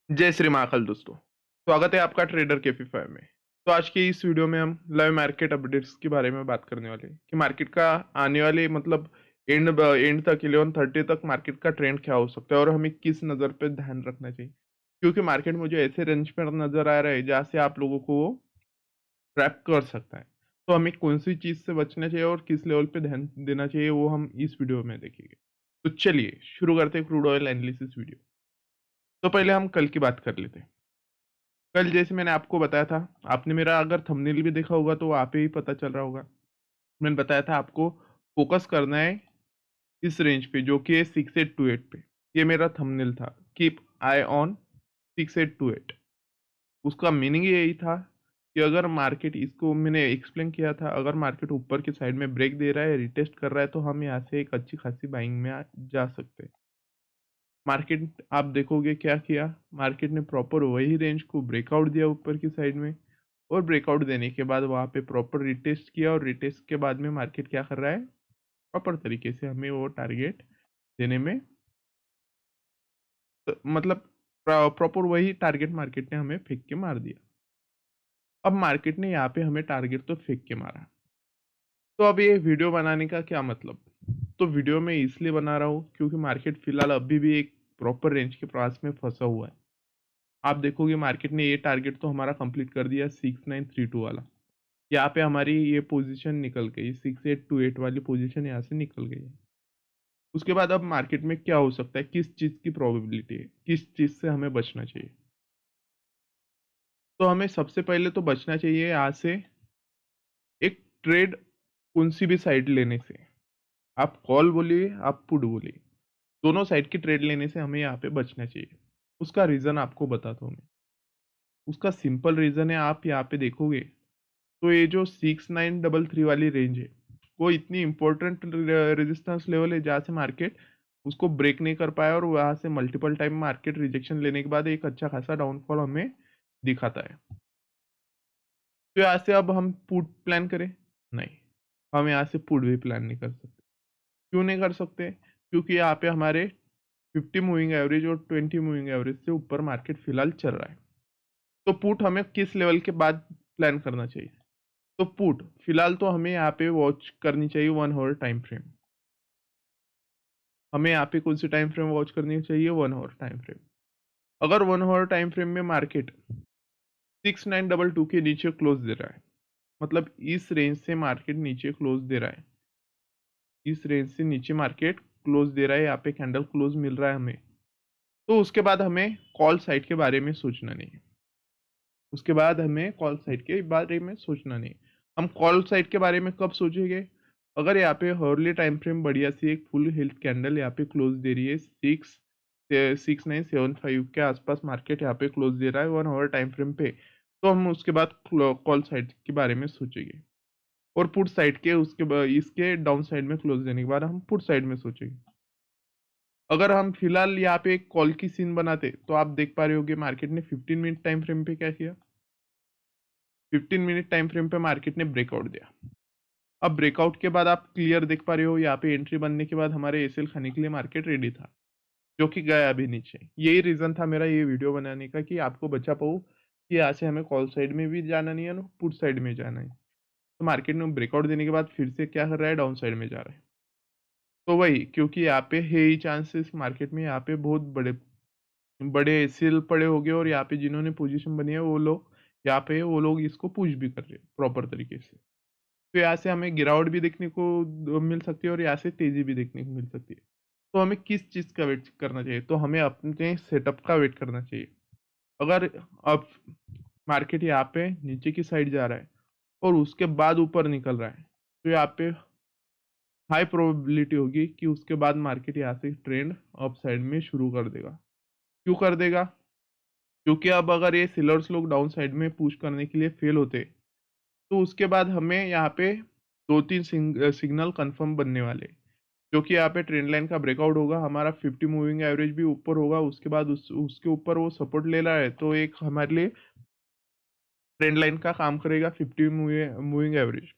जय श्री महाकाल दोस्तों। स्वागत है आपका ट्रेडर कैफीफाई में। तो आज की इस वीडियो में हम लाइव मार्केट अपडेट्स के बारे में बात करने वाले हैं कि मार्केट का आने वाले मतलब एंड तक 11:30 तक मार्केट का ट्रेंड क्या हो सकता है और हमें किस नज़र पे ध्यान रखना चाहिए। क्योंकि मार्केट मुझे ऐसे रेंज पर नज़र आ रहा है जहाँ से आप लोगों को वो ट्रैप कर सकता है। तो हमें कौन सी चीज़ से बचना चाहिए और किस लेवल पे ध्यान देना चाहिए वो हम इस वीडियो में देखेंगे। तो चलिए शुरू करते हैं क्रूड ऑयल एनालिसिस वीडियो। तो पहले हम कल की बात कर लेते हैं। कल जैसे मैंने आपको बताया था, आपने मेरा अगर थंबनेल भी देखा होगा तो वहाँ पे ही पता चल रहा होगा। मैंने बताया था आपको फ़ोकस करना है इस रेंज पे जो कि है 6828 पे। ये मेरा थंबनेल था, कीप आई ऑन 6828। उसका मीनिंग यही था कि अगर मार्केट इसको मैंने एक्सप्लेन किया था, अगर मार्केट ऊपर की साइड में ब्रेक दे रहा है, रिटेस्ट कर रहा है तो हम यहाँ से एक अच्छी खासी बाइंग में जा सकते हैं। मार्केट आप देखोगे क्या किया, मार्केट ने प्रॉपर वही रेंज को ब्रेकआउट दिया ऊपर की साइड में और ब्रेकआउट देने के बाद वहाँ पे प्रॉपर रिटेस्ट किया और रिटेस्ट के बाद में मार्केट क्या कर रहा है, प्रॉपर तरीके से हमें वो टारगेट देने में मतलब प्रॉपर वही टारगेट मार्केट ने हमें फेंक के मार दिया। अब मार्केट ने यहाँ पे हमें टारगेट तो फेंक के मारा, तो अब ये वीडियो बनाने का क्या मतलब। तो वीडियो मैं इसलिए बना रहा हूँ क्योंकि मार्केट फिलहाल अभी भी एक प्रॉपर रेंज के पास में फंसा हुआ है। आप देखोगे मार्केट ने ये टारगेट तो हमारा कंप्लीट कर दिया 6932 वाला। यहाँ पे हमारी ये पोजीशन निकल गई, 6828 वाली पोजीशन यहाँ से निकल गई है। उसके बाद अब मार्केट में क्या हो सकता है, किस चीज़ की प्रोबेबिलिटी है, किस चीज़ से हमें बचना चाहिए। तो हमें सबसे पहले तो बचना चाहिए यहाँ से एक ट्रेड कौन सी भी साइड लेने से। आप कॉल बोलिए, आप पुट बोलिए, दोनों साइड की ट्रेड लेने से हमें यहाँ पे बचना चाहिए। उसका रीज़न आपको बताता हूँ मैं। उसका सिंपल रीज़न है, आप यहाँ पे देखोगे तो ये जो 6933 वाली रेंज है, वो इतनी इम्पोर्टेंट रेजिस्टेंस लेवल है जहाँ से मार्केट उसको ब्रेक नहीं कर पाया और वहाँ से मल्टीपल टाइम मार्केट रिजेक्शन लेने के बाद एक अच्छा खासा डाउनफॉल हमें दिखाता है। तो यहाँ से अब हम पुट प्लान करें? नहीं, हम यहाँ से पुट भी प्लान नहीं कर सकते। क्यों नहीं कर सकते? क्योंकि यहाँ पे हमारे 50 मूविंग एवरेज और 20 मूविंग एवरेज से ऊपर मार्केट फिलहाल चल रहा है। तो पुट हमें किस लेवल के बाद प्लान करना चाहिए? तो पुट फिलहाल तो हमें यहाँ पे वॉच करनी चाहिए 1 आवर टाइम फ्रेम। हमें यहाँ पे कौन सी टाइम फ्रेम वॉच करनी चाहिए? 1 आवर टाइम फ्रेम। अगर 1 आवर टाइम फ्रेम में मार्केट 6922 के नीचे क्लोज दे रहा है, मतलब इस रेंज से मार्केट नीचे क्लोज दे रहा है, इस रेंज से नीचे मार्केट क्लोज दे रहा है, यहाँ पे कैंडल क्लोज मिल रहा है हमें, तो उसके बाद हमें कॉल साइड के बारे में सोचना नहीं है। उसके बाद हमें कॉल साइड के बारे में सोचना नहीं। हम कॉल साइड के बारे में कब सोचेंगे? अगर यहाँ पे हॉर्ली टाइम फ्रेम बढ़िया सी एक फुल हेल्थ कैंडल यहाँ पे क्लोज दे रही है 6975 के आसपास मार्केट यहाँ पे क्लोज दे रहा है 1 आवर टाइम फ्रेम पे, तो हम उसके बाद कॉल साइड के बारे में सोचेंगे। और पुट साइड के इसके डाउन साइड में क्लोज देने के बाद हम पुट साइड में सोचेंगे। अगर हम फिलहाल यहाँ पे एक कॉल की सीन बनाते तो आप देख पा रहे होगे मार्केट ने 15 मिनट टाइम फ्रेम पे क्या किया। 15 मिनट टाइम फ्रेम पे मार्केट ने ब्रेकआउट दिया। अब ब्रेकआउट के बाद आप क्लियर देख पा रहे हो यहाँ पे एंट्री बनने के बाद हमारे एसएल खाने के लिए मार्केट रेडी था, जो कि गया अभी नीचे। यही रीजन था मेरा ये वीडियो बनाने का कि आपको बचा पाऊँ कि यहाँ से हमें कॉल साइड में भी जाना नहीं है ना पुट साइड में जाना है। तो मार्केट ने ब्रेकआउट देने के बाद फिर से क्या कर रहा है, डाउन साइड में जा रहा है। तो वही क्योंकि यहाँ पे है ही चांसेस मार्केट में यहाँ पे बहुत बड़े बड़े सेल पड़े होंगे और यहाँ पे जिन्होंने पोजीशन बनी है वो लोग यहाँ पे वो लोग इसको पुश भी कर रहे हैं प्रॉपर तरीके से। तो यहाँ से हमें गिरावट भी देखने को मिल सकती है और यहाँ से तेजी भी देखने को मिल सकती है। तो हमें किस चीज़ का वेट करना चाहिए? तो हमें अपने सेटअप का वेट करना चाहिए। अगर अब मार्केट यहाँ पे नीचे की साइड जा रहा है और उसके बाद ऊपर निकल रहा है, तो यहाँ पे हाई प्रोबेबिलिटी होगी कि उसके बाद मार्केट यहाँ से ट्रेंड अप साइड में शुरू कर देगा। क्यों कर देगा? क्योंकि अब अगर ये सेलर्स लोग डाउन साइड में पुश करने के लिए फेल होते, तो उसके बाद हमें यहाँ पे 2-3 सिग्नल कंफर्म बनने वाले, जो कि यहाँ पे ट्रेंड लाइन का ब्रेकआउट होगा, हमारा 50 मूविंग एवरेज भी ऊपर होगा, उसके बाद उसके ऊपर वो सपोर्ट ले रहा है, तो एक हमारे लिए ट्रेंड लाइन का काम करेगा 50 मूविंग एवरेज।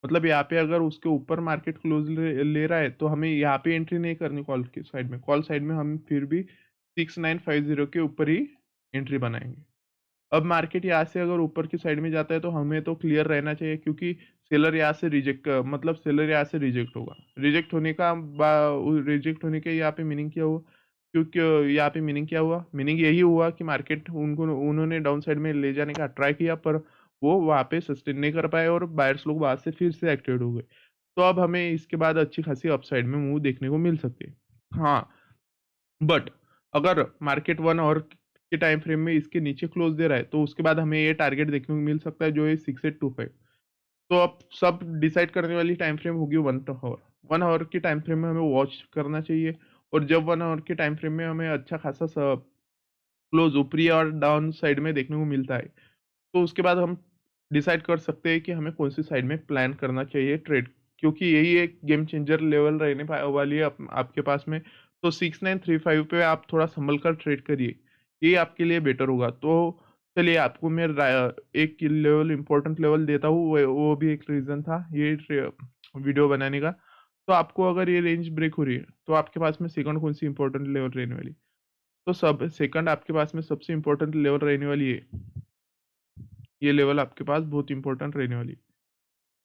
मतलब यहाँ पे अगर उसके ऊपर मार्केट क्लोज ले रहा है, तो हमें यहाँ पे एंट्री नहीं करनी कॉल की साइड में। कॉल साइड में हम फिर भी 6950 के ऊपर ही एंट्री बनाएँगे। अब मार्केट यहाँ से अगर ऊपर की साइड में जाता है तो हमें तो क्लियर रहना चाहिए, क्योंकि सेलर यहाँ से मतलब सेलर यहाँ से रिजेक्ट होगा। रिजेक्ट होने के यहाँ पे मीनिंग क्या हुआ? क्योंकि यहाँ पे मीनिंग क्या हुआ? मीनिंग यही हुआ कि मार्केट उन्होंने डाउन साइड में ले जाने का ट्राई किया, पर वो वहाँ पे सस्टेन नहीं कर पाए और बायर्स लोग वहाँ से फिर से एक्टिवेट हो गए। तो अब हमें इसके बाद अच्छी खासी अपसाइड में मूव देखने को मिल सकती है। हाँ, बट अगर मार्केट 1 आवर के टाइम फ्रेम में इसके नीचे क्लोज दे रहा है, तो उसके बाद हमें ये टारगेट देखने को मिल सकता है, जो है 6825। तो अब सब डिसाइड करने वाली टाइम फ्रेम होगी 1 आवर। 1 आवर के टाइम फ्रेम में हमें वॉच करना चाहिए, और जब 1 आवर के टाइम फ्रेम में हमें अच्छा खासा क्लोज ऊपरी और डाउन साइड में देखने को मिलता है, तो उसके बाद हम डिसाइड कर सकते हैं कि हमें कौन-सी साइड में प्लान करना चाहिए ट्रेड, क्योंकि यही एक गेम चेंजर लेवल रहने वाली है आपके पास में। तो 6935 पे आप थोड़ा सँभल कर ट्रेड करिए, ये आपके लिए बेटर होगा। तो चलिए, आपको मैं एक लेवल इम्पोर्टेंट लेवल देता हूँ, वो भी एक रीज़न था ये वीडियो बनाने का। तो आपको अगर ये रेंज ब्रेक हो रही है, तो आपके पास में सेकंड कौन-सी इम्पोर्टेंट लेवल रहने वाली है? तो सब सेकंड आपके पास में सबसे इम्पोर्टेंट लेवल रहने वाली है, ये लेवल आपके पास बहुत इम्पोर्टेंट रहने वाली है।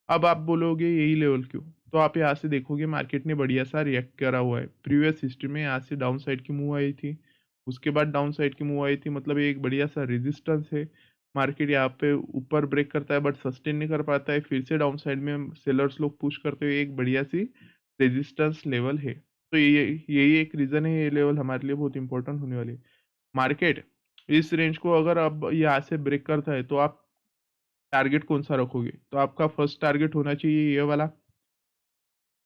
अब आप बोलोगे यही लेवल क्यों? तो आप यहाँ से देखोगे मार्केट ने बढ़िया-सा रिएक्ट करा हुआ है। प्रीवियस हिस्ट्री में यहाँ से डाउन साइड की मूव आई थी, उसके बाद डाउन साइड की मूव आई थी, मतलब ये एक बढ़िया-सा रेजिस्टेंस है। मार्केट यहाँ पे ऊपर ब्रेक करता है बट सस्टेन नहीं कर पाता है, फिर से डाउन साइड में सेलर्स लोग पुश करते हुए एक बढ़िया-सी रेजिस्टेंस लेवल है। तो यही एक रीज़न है, ये लेवल हमारे लिए बहुत इंपॉर्टेंट होने वाली है। मार्केट इस रेंज को अगर अब यहाँ से ब्रेक करता है, तो आप टारगेट कौन-सा रखोगे? तो आपका फर्स्ट टारगेट होना चाहिए ये वाला।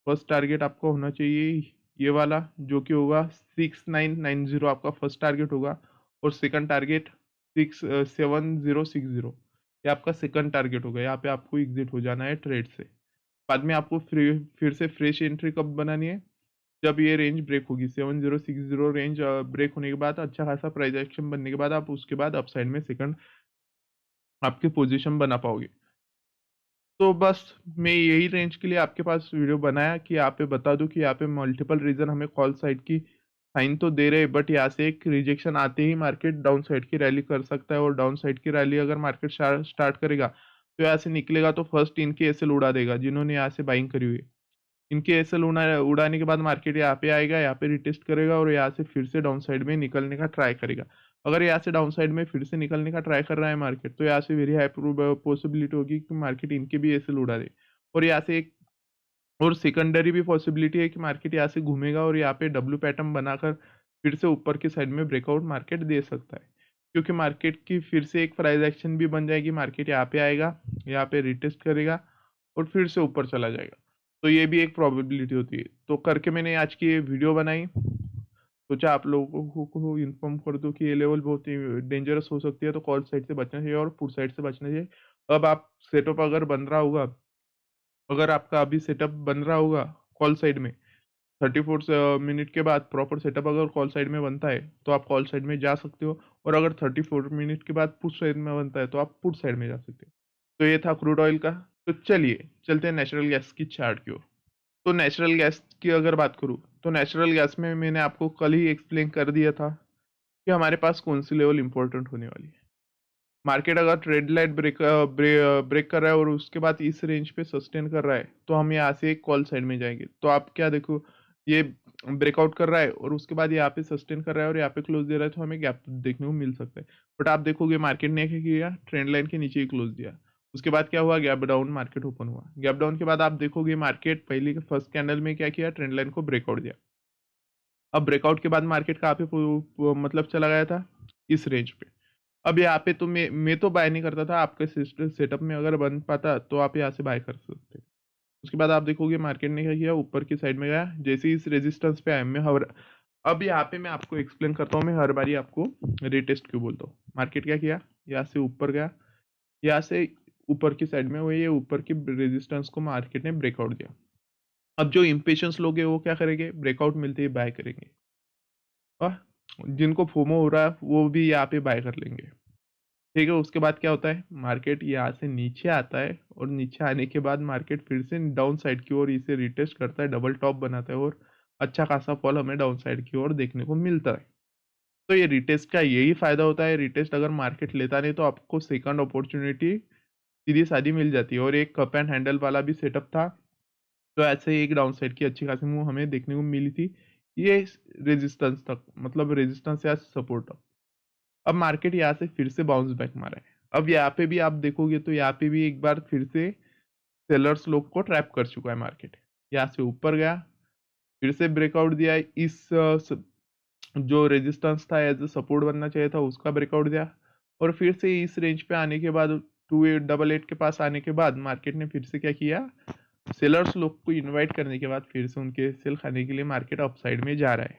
फर्स्ट टारगेट आपका होना चाहिए ये वाला, जो कि होगा 6990, आपका फर्स्ट टारगेट होगा। और सेकंड टारगेट 7060, ये आपका सेकंड टारगेट होगा। यहाँ पे आपको एग्ज़िट हो जाना है ट्रेड से। बाद में आपको फिर से फ्रेश एंट्री कब बनानी है? जब ये रेंज ब्रेक होगी 7060 रेंज ब्रेक होने के बाद, अच्छा खासा प्राइस एक्शन बनने के बाद, आप उसके बाद अपसाइड में सेकंड आपकी पोज़ीशन बना पाओगे। तो बस मैं यही रेंज के लिए आपके पास वीडियो बनाया कि यहाँ पे बता दूँ कि यहाँ पे मल्टीपल रीज़न हमें कॉल साइड की साइन तो दे रहे हैं, बट यहाँ से एक रिजेक्शन आते ही मार्केट डाउन साइड की रैली कर सकता है, और डाउन साइड की रैली अगर मार्केट स्टार्ट करेगा, तो यहाँ से निकलेगा तो फर्स्ट इनके एसएल उड़ा देगा जिन्होंने यहाँ से बाइंग करी हुई है। इनके एसएल उड़ाने के बाद मार्केट यहाँ पे आएगा, यहाँ पे रिटेस्ट करेगा और यहाँ से फिर से डाउन साइड में निकलने का ट्राई करेगा। अगर यहाँ से डाउन साइड में फिर से निकलने का ट्राई कर रहा है मार्केट, तो यहाँ से वेरी हाई पॉसिबिलिटी होगी कि मार्केट इनके भी एसएल उड़ा दे। और यहाँ से एक और सेकेंडरी भी पॉसिबिलिटी है कि मार्केट यहाँ से घूमेगा और यहाँ पे डब्ल्यू पैटर्न बनाकर फिर से ऊपर की साइड में ब्रेकआउट मार्केट दे सकता है। क्योंकि मार्केट की फिर से एक प्राइस एक्शन भी बन जाएगी, मार्केट यहाँ पे आएगा, यहाँ पे रिटेस्ट करेगा और फिर से ऊपर चला जाएगा। तो ये भी एक प्रोबेबिलिटी होती है। तो करके मैंने आज की ये वीडियो बनाई, सोचा आप लोगों को इन्फॉर्म कर दूँ कि ये लेवल बहुत ही डेंजरस हो सकती है, तो कॉल साइड से बचना चाहिए और पुट साइड से बचना चाहिए। अब आप सेटअप अगर बन रहा होगा, अगर आपका अभी सेटअप बन रहा होगा कॉल साइड में, 34 मिनट के बाद प्रॉपर सेटअप अगर कॉल साइड में बनता है, तो आप कॉल साइड में जा सकते हो, और अगर 34 मिनट के बाद पुट साइड में बनता है, तो आप पुट साइड में जा सकते हो। तो ये था क्रूड ऑयल का। तो चलिए, चलते हैं नेचुरल गैस की चार्ट की ओर। तो नेचुरल गैस की अगर बात करूँ, तो नेचुरल गैस में मैंने आपको कल ही एक्सप्लेन कर दिया था कि हमारे पास कौन-सी लेवल इम्पोर्टेंट होने वाली है। मार्केट अगर ट्रेड लाइन ब्रेक कर रहा है और उसके बाद इस रेंज पे सस्टेन कर रहा है, तो हम यहाँ से एक कॉल साइड में जाएँगे। तो आप क्या देखो, ये ब्रेकआउट कर रहा है और उसके बाद यहाँ पे सस्टेन कर रहा है और यहाँ पे क्लोज़ दे रहा है, तो हमें गैप देखने को मिल सकता है। बट आप देखोगे मार्केट ने क्या किया, ट्रेंड लाइन के नीचे ही क्लोज़ दिया। उसके बाद क्या हुआ, गैप डाउन मार्केट ओपन हुआ। गैप डाउन के बाद आप देखोगे मार्केट पहले के फर्स्ट कैंडल में क्या किया, ट्रेंड लाइन को ब्रेकआउट दिया। अब ब्रेकआउट के बाद मार्केट कहाँ पे मतलब चला गया था, इस रेंज पे। अब यहाँ पे तो मैं तो बाय नहीं करता था, आपके सेटअप में अगर बन पाता तो आप यहाँ से बाय कर सकते। उसके बाद आप देखोगे मार्केट ने क्या किया, ऊपर की साइड में गया, जैसे ही इस रेजिस्टेंस पे आया, मैं हर अब यहाँ पे मैं आपको एक्सप्लेन करता हूँ, मैं हर बारी आपको रीटेस्ट क्यों बोलता हूँ। मार्केट क्या किया, यहाँ से ऊपर गया, यहाँ से ऊपर की साइड में वो ये ऊपर की रेजिस्टेंस को मार्केट ने ब्रेकआउट दिया। अब जो इम्पेशंस लोग हैं वो क्या करेंगे, ब्रेकआउट मिलते ही बाय करेंगे। और जिनको फोमो हो रहा है वो भी यहाँ पे बाय कर लेंगे। ठीक है, उसके बाद क्या होता है, मार्केट यहाँ से नीचे आता है और नीचे आने के बाद मार्केट फिर से डाउन साइड की ओर इसे रिटेस्ट करता है, डबल टॉप बनाता है और अच्छा खासा फॉल हमें डाउन साइड की ओर देखने को मिलता है। तो ये रिटेस्ट का यही फ़ायदा होता है, रिटेस्ट अगर मार्केट लेता नहीं तो आपको सेकंड अपॉर्च्युनिटी सीधी-सादी मिल जाती है और एक कप एंड हैंडल वाला भी सेटअप था, तो ऐसे ही एक डाउनसाइड की अच्छी खासी मूव हमें देखने को मिली थी। ये रेजिस्टेंस तक मतलब रेजिस्टेंस या सपोर्ट तक। अब मार्केट यहाँ से फिर से बाउंस बैक मारा है। अब यहाँ पे भी आप देखोगे तो यहाँ पे भी एक बार फिर से सेलर्स लोग को ट्रैप कर चुका है मार्केट। यहाँ से ऊपर गया, फिर से ब्रेकआउट दिया है इस जो रेजिस्टेंस था एज अ सपोर्ट बनना चाहिए था उसका ब्रेकआउट दिया और फिर से इस रेंज पे आने के बाद 2888 के पास आने के बाद मार्केट ने फिर से क्या किया, सेलर्स लोग को इनवाइट करने के बाद फिर से उनके सेल खाने के लिए मार्केट अपसाइड में जा रहा है।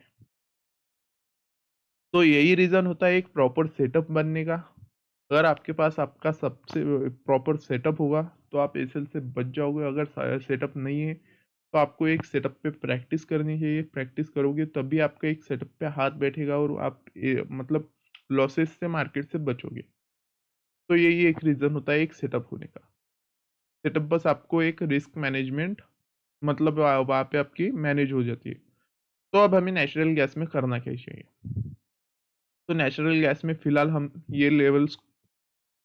तो यही रीज़न होता है एक प्रॉपर सेटअप बनने का। अगर आपके पास आपका सबसे प्रॉपर सेटअप होगा, तो आप एसएल से बच जाओगे। अगर सेटअप नहीं है, तो आपको एक सेटअप पे प्रैक्टिस करनी चाहिए। प्रैक्टिस करोगे तभी आपका एक सेटअप पे हाथ बैठेगा और आप मतलब लॉसेस से मार्केट से बचोगे। तो यही एक रीज़न होता है एक सेटअप होने का। सेटअप बस आपको एक रिस्क मैनेजमेंट मतलब वहाँ पे आपकी मैनेज हो जाती है। तो अब हमें नेचुरल गैस में करना क्या चाहिए? तो नेचुरल गैस में फ़िलहाल हम ये लेवल्स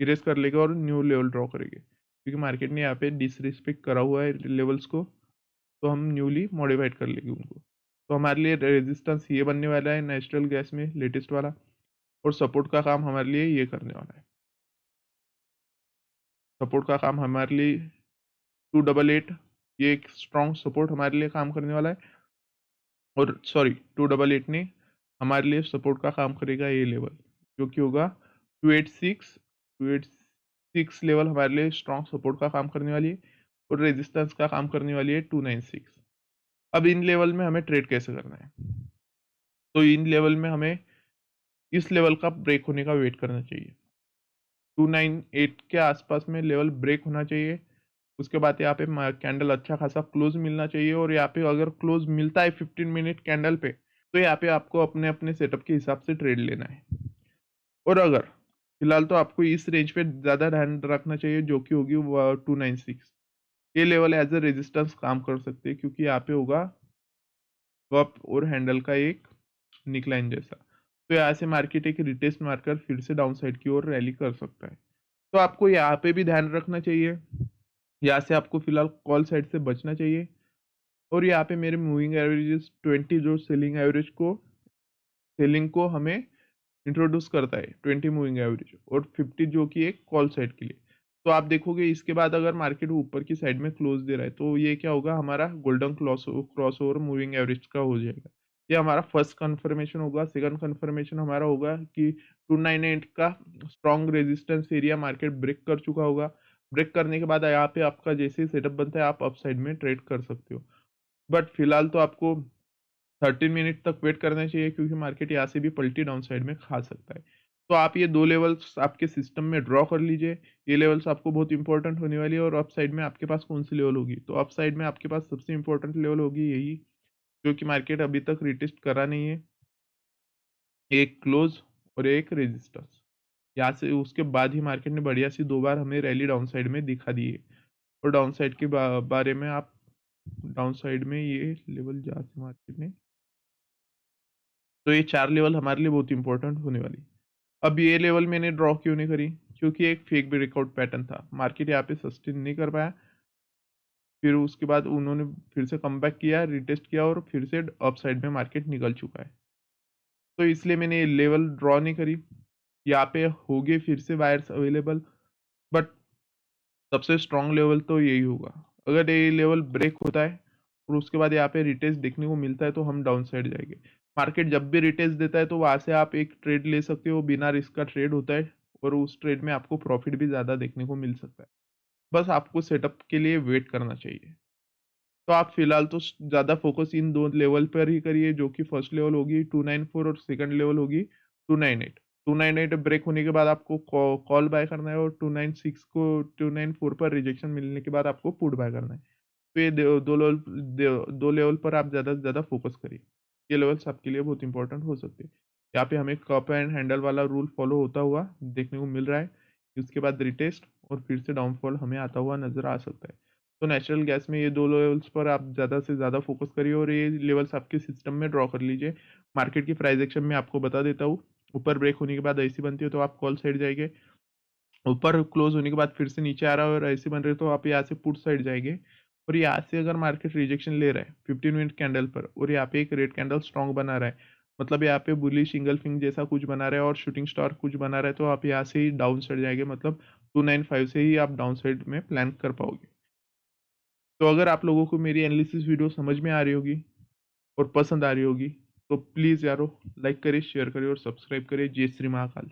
इरेज़ कर लेंगे और न्यू लेवल ड्रॉ करेंगे। क्योंकि मार्केट ने यहाँ पे डिसरिस्पेक्ट करा हुआ है लेवल्स को, तो हम न्यूली मॉडिफाइड कर लेंगे उनको। तो हमारे लिए रेजिस्टेंस ये बनने वाला है नेचुरल गैस में लेटेस्ट वाला और सपोर्ट का काम हमारे लिए ये करने वाला है। सपोर्ट का काम हमारे लिए 288 ये एक स्ट्रॉन्ग सपोर्ट हमारे लिए काम करने वाला है और सॉरी 288 ने हमारे लिए सपोर्ट का काम करेगा ये लेवल, जो कि होगा 286 286 लेवल हमारे लिए स्ट्रॉन्ग सपोर्ट का काम करने वाली है और रेजिस्टेंस का काम करने वाली है 296। अब इन लेवल में हमें ट्रेड कैसे करना है? तो इन लेवल में हमें इस लेवल का ब्रेक होने का वेट करना चाहिए। 298 के आसपास में लेवल ब्रेक होना चाहिए। उसके बाद यहाँ पे कैंडल अच्छा खासा क्लोज मिलना चाहिए और यहाँ पे अगर क्लोज मिलता है 15 मिनट कैंडल पे, तो यहाँ पे आपको अपने अपने सेटअप के हिसाब से ट्रेड लेना है। और अगर फिलहाल तो आपको इस रेंज पे ज़्यादा ध्यान रखना चाहिए जो कि होगी 296। ये लेवल एज ए रेजिस्टेंस काम कर सकते हैं क्योंकि यहाँ पे होगा कप और हैंडल का एक निकलाइन जैसा। तो यहाँ से मार्केट एक रिटेस्ट मारकर फिर से डाउन साइड की ओर रैली कर सकता है। तो आपको यहाँ पे भी ध्यान रखना चाहिए। यहाँ से आपको फिलहाल कॉल साइड से बचना चाहिए और यहाँ पे मेरे मूविंग एवरेजेस 20 जो सेलिंग को हमें इंट्रोड्यूस करता है 20 मूविंग एवरेज और 50 जो कि एक कॉल साइड के लिए। तो आप देखोगे इसके बाद अगर मार्केट ऊपर की साइड में क्लोज दे रहा है तो ये क्या होगा, हमारा golden cross over moving average का हो जाएगा। ये हमारा फर्स्ट कंफर्मेशन होगा। सेकंड कंफर्मेशन हमारा होगा कि 298 का strong resistance area market break कर चुका होगा। ब्रेक करने के बाद यहाँ पे आपका जैसे ही सेटअप बनता है आप अप साइड में ट्रेड कर सकते हो। बट फिलहाल तो आपको 30 मिनट तक वेट करना चाहिए क्योंकि मार्केट यहाँ से भी पलटी डाउन साइड में खा सकता है। तो आप ये 2 लेवल्स आपके सिस्टम में ड्रॉ कर लीजिए। ये लेवल्स आपको बहुत इंपॉर्टेंट होने वाली है और अप साइड में आपके पास कौन-सी लेवल होगी? तो अप साइड में आपके पास सबसे इंपॉर्टेंट लेवल होगी यही, जो कि मार्केट अभी तक रिटेस्ट करा नहीं है। एक क्लोज़ और एक रेजिस्टेंस। यहाँ से उसके बाद ही मार्केट ने बढ़िया-सी 2 बार हमें रैली डाउन साइड में दिखा दी है। और डाउन साइड के बारे में आप डाउन साइड में ये लेवल जहाँ से मार्केट ने, तो ये 4 लेवल हमारे लिए बहुत इंपॉर्टेंट होने वाली है। अब ये लेवल मैंने ड्रॉ क्यों नहीं करी? क्योंकि एक फेक ब्रेकआउट पैटर्न था। मार्केट यहाँ पे सस्टेन नहीं कर पाया। फिर उसके बाद उन्होंने फिर से कमबैक किया, रिटेस्ट किया और फिर से अप साइड में मार्केट निकल चुका है। तो इसलिए मैंने ये लेवल ड्रॉ नहीं करी। यहाँ पे होंगे फिर से बायर्स अवेलेबल, बट सबसे स्ट्रॉन्ग लेवल तो यही होगा। अगर ये लेवल ब्रेक होता है और उसके बाद यहाँ पे रिटेस्ट देखने को मिलता है तो हम डाउन साइड जाएँगे। मार्केट जब भी रिटेस्ट देता है तो वहाँ से आप एक ट्रेड ले सकते हो, बिना रिस्क का ट्रेड होता है और उस ट्रेड में आपको प्रॉफिट भी ज़्यादा देखने को मिल सकता है। बस आपको सेटअप के लिए वेट करना चाहिए। तो आप फिलहाल तो ज़्यादा फोकस इन 2 लेवल पर ही करिए जो कि फर्स्ट लेवल होगी 294 और सेकंड लेवल होगी 298। 298 ब्रेक होने के बाद आपको कॉल बाय करना है और 296 को 294 पर रिजेक्शन मिलने के बाद आपको पुट बाय करना है। तो ये 2 लेवल पर आप ज़्यादा से ज़्यादा फोकस करिए। ये लेवल्स आपके लिए बहुत इंपॉर्टेंट हो सकते हैं। यहाँ पे हमें कप एंड हैंडल वाला रूल फॉलो होता हुआ देखने को मिल रहा है। उसके बाद रिटेस्ट और फिर से डाउनफॉल हमें आता हुआ नज़र आ सकता है। तो नेचुरल गैस में ये 2 लेवल्स पर आप ज़्यादा से ज़्यादा फोकस करिए और ये लेवल्स आपके सिस्टम में ड्रॉ कर लीजिए। मार्केट की प्राइस एक्शन मैं आपको बता देता हूँ। ऊपर ब्रेक होने के बाद ऐसी बनती है तो आप कॉल साइड जाएँगे। ऊपर क्लोज़ होने के बाद फिर से नीचे आ रहा है और ऐसे बन रहे हो तो आप यहाँ से पुट साइड जाएँगे और यहाँ से अगर मार्केट रिजेक्शन ले रहा है 15 मिनट कैंडल पर और यहाँ पे एक रेड कैंडल स्ट्रॉन्ग बना रहा है, मतलब यहाँ पे बुलिश इंगल्फिंग जैसा कुछ बना रहा है और शूटिंग स्टार कुछ बना रहा है, तो आप यहाँ से ही डाउन साइड जाएँगे, मतलब 295 से ही आप डाउन साइड में प्लान कर पाओगे। तो अगर आप लोगों को मेरी एनालिसिस वीडियो समझ में आ रही होगी और पसंद आ रही होगी, तो प्लीज़ यारो लाइक करें, शेयर करें और सब्सक्राइब करें। जय श्री महाकाल।